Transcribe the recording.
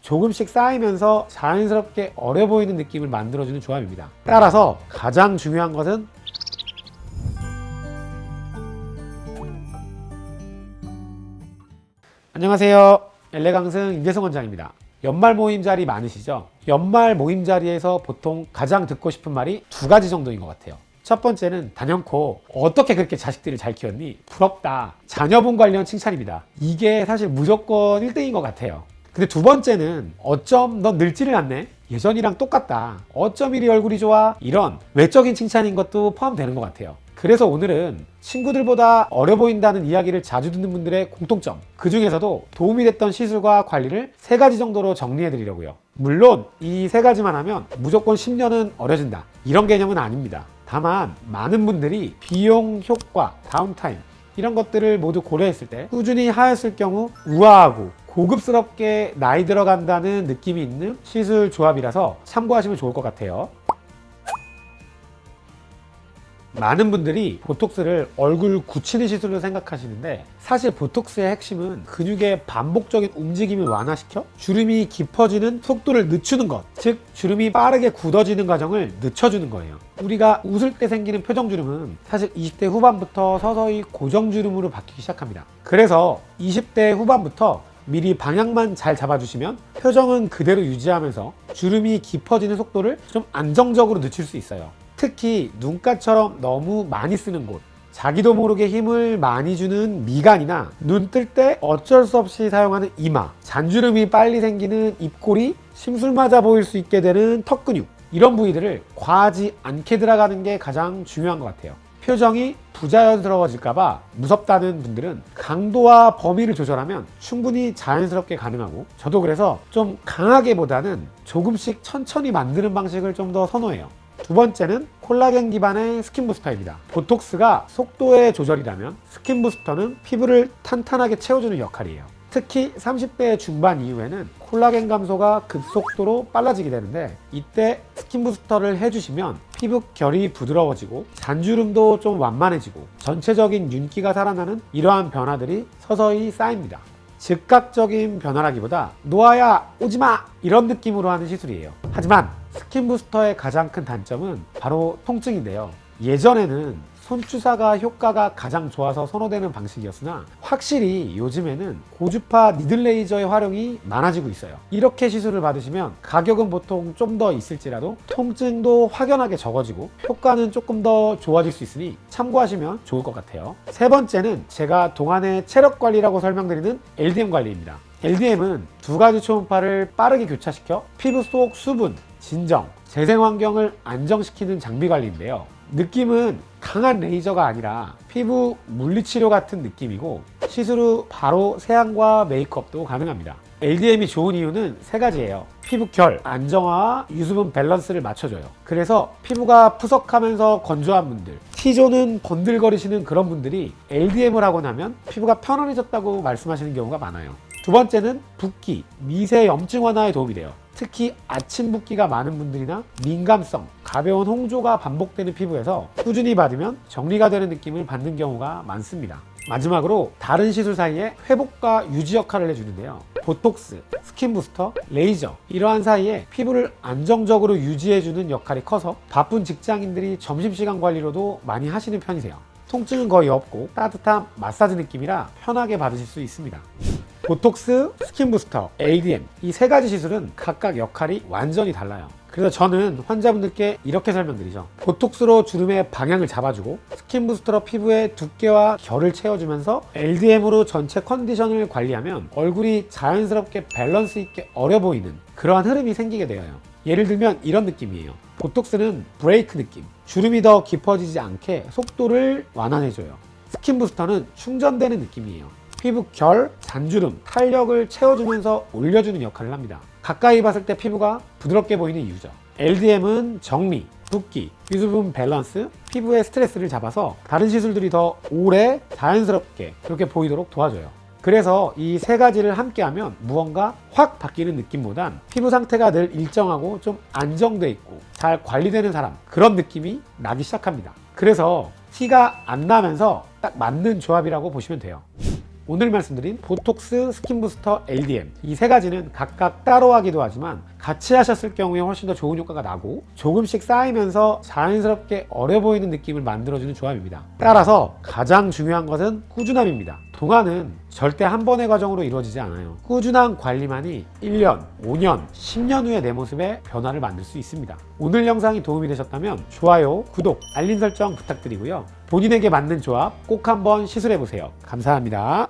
조금씩 쌓이면서 자연스럽게 어려 보이는 느낌을 만들어주는 조합입니다. 따라서 가장 중요한 것은 안녕하세요. 엘레강승 임재성 원장입니다. 연말 모임 자리 많으시죠? 연말 모임 자리에서 보통 가장 듣고 싶은 말이 두 가지 정도인 것 같아요. 첫 번째는 단연코 어떻게 그렇게 자식들을 잘 키웠니? 부럽다. 자녀분 관련 칭찬입니다. 이게 사실 무조건 1등인 것 같아요. 근데 두 번째는 어쩜 넌 늙지를 않네? 예전이랑 똑같다. 어쩜 이리 얼굴이 좋아? 이런 외적인 칭찬인 것도 포함되는 것 같아요. 그래서 오늘은 친구들보다 어려 보인다는 이야기를 자주 듣는 분들의 공통점, 그 중에서도 도움이 됐던 시술과 관리를 3가지 정도로 정리해 드리려고요. 물론 이 3가지만 하면 무조건 10년은 어려진다, 이런 개념은 아닙니다. 다만 많은 분들이 비용, 효과, 다운타임 이런 것들을 모두 고려했을 때 꾸준히 하였을 경우 우아하고 고급스럽게 나이 들어간다는 느낌이 있는 시술 조합이라서 참고하시면 좋을 것 같아요. 많은 분들이 보톡스를 얼굴 굳히는 시술로 생각하시는데, 사실 보톡스의 핵심은 근육의 반복적인 움직임을 완화시켜 주름이 깊어지는 속도를 늦추는 것, 즉 주름이 빠르게 굳어지는 과정을 늦춰주는 거예요. 우리가 웃을 때 생기는 표정주름은 사실 20대 후반부터 서서히 고정주름으로 바뀌기 시작합니다. 그래서 20대 후반부터 미리 방향만 잘 잡아주시면 표정은 그대로 유지하면서 주름이 깊어지는 속도를 좀 안정적으로 늦출 수 있어요. 특히 눈가처럼 너무 많이 쓰는 곳, 자기도 모르게 힘을 많이 주는 미간이나 눈 뜰 때 어쩔 수 없이 사용하는 이마, 잔주름이 빨리 생기는 입꼬리, 심술 맞아 보일 수 있게 되는 턱 근육, 이런 부위들을 과하지 않게 들어가는 게 가장 중요한 것 같아요. 표정이 부자연스러워질까봐 무섭다는 분들은 강도와 범위를 조절하면 충분히 자연스럽게 가능하고, 저도 그래서 좀 강하게보다는 조금씩 천천히 만드는 방식을 좀 더 선호해요. 두 번째는 콜라겐 기반의 스킨 부스터입니다. 보톡스가 속도의 조절이라면 스킨 부스터는 피부를 탄탄하게 채워주는 역할이에요. 특히 30대 중반 이후에는 콜라겐 감소가 급속도로 빨라지게 되는데, 이때 스킨 부스터를 해주시면 피부 결이 부드러워지고 잔주름도 좀 완만해지고 전체적인 윤기가 살아나는 이러한 변화들이 서서히 쌓입니다. 즉각적인 변화라기보다 노아야 오지마 이런 느낌으로 하는 시술이에요. 하지만 스킨 부스터의 가장 큰 단점은 바로 통증인데요. 예전에는 손주사가 효과가 가장 좋아서 선호되는 방식이었으나 확실히 요즘에는 고주파 니들 레이저의 활용이 많아지고 있어요. 이렇게 시술을 받으시면 가격은 보통 좀 더 있을지라도 통증도 확연하게 적어지고 효과는 조금 더 좋아질 수 있으니 참고하시면 좋을 것 같아요. 세 번째는 제가 동안의 체력 관리라고 설명드리는 LDM 관리입니다. LDM은 2가지 초음파를 빠르게 교차시켜 피부 속 수분, 진정, 재생 환경을 안정시키는 장비 관리인데요. 느낌은 강한 레이저가 아니라 피부 물리치료 같은 느낌이고, 시술 후 바로 세안과 메이크업도 가능합니다. LDM이 좋은 이유는 3가지예요. 피부 결, 안정화와 유수분 밸런스를 맞춰줘요. 그래서 피부가 푸석하면서 건조한 분들, T존은 번들거리시는 그런 분들이 LDM을 하고 나면 피부가 편안해졌다고 말씀하시는 경우가 많아요. 두 번째는 붓기, 미세 염증 완화에 도움이 돼요. 특히 아침 붓기가 많은 분들이나 민감성, 가벼운 홍조가 반복되는 피부에서 꾸준히 받으면 정리가 되는 느낌을 받는 경우가 많습니다. 마지막으로 다른 시술 사이에 회복과 유지 역할을 해주는데요. 보톡스, 스킨 부스터, 레이저, 이러한 사이에 피부를 안정적으로 유지해주는 역할이 커서 바쁜 직장인들이 점심시간 관리로도 많이 하시는 편이세요. 통증은 거의 없고 따뜻한 마사지 느낌이라 편하게 받으실 수 있습니다. 보톡스, 스킨 부스터, LDM, 이 3가지 시술은 각각 역할이 완전히 달라요. 그래서 저는 환자분들께 이렇게 설명드리죠. 보톡스로 주름의 방향을 잡아주고, 스킨 부스터로 피부의 두께와 결을 채워주면서 LDM으로 전체 컨디션을 관리하면 얼굴이 자연스럽게 밸런스 있게 어려 보이는 그러한 흐름이 생기게 되어요. 예를 들면 이런 느낌이에요. 보톡스는 브레이크 느낌, 주름이 더 깊어지지 않게 속도를 완화해줘요. 스킨 부스터는 충전되는 느낌이에요. 피부 결, 잔주름, 탄력을 채워주면서 올려주는 역할을 합니다. 가까이 봤을 때 피부가 부드럽게 보이는 이유죠. LDM은 정리, 붓기, 유수분 밸런스, 피부의 스트레스를 잡아서 다른 시술들이 더 오래 자연스럽게 그렇게 보이도록 도와줘요. 그래서 이 3가지를 함께하면 무언가 확 바뀌는 느낌보단 피부 상태가 늘 일정하고 좀 안정돼 있고 잘 관리되는 사람, 그런 느낌이 나기 시작합니다. 그래서 티가 안 나면서 딱 맞는 조합이라고 보시면 돼요. 오늘 말씀드린 보톡스, 스킨부스터, LDM 이 세 가지는 각각 따로 하기도 하지만 같이 하셨을 경우에 훨씬 더 좋은 효과가 나고 조금씩 쌓이면서 자연스럽게 어려 보이는 느낌을 만들어주는 조합입니다. 따라서 가장 중요한 것은 꾸준함입니다. 동안은 절대 한 번의 과정으로 이루어지지 않아요. 꾸준한 관리만이 1년, 5년, 10년 후에 내 모습에 변화를 만들 수 있습니다. 오늘 영상이 도움이 되셨다면 좋아요, 구독, 알림 설정 부탁드리고요. 본인에게 맞는 조합 꼭 한번 시술해보세요. 감사합니다.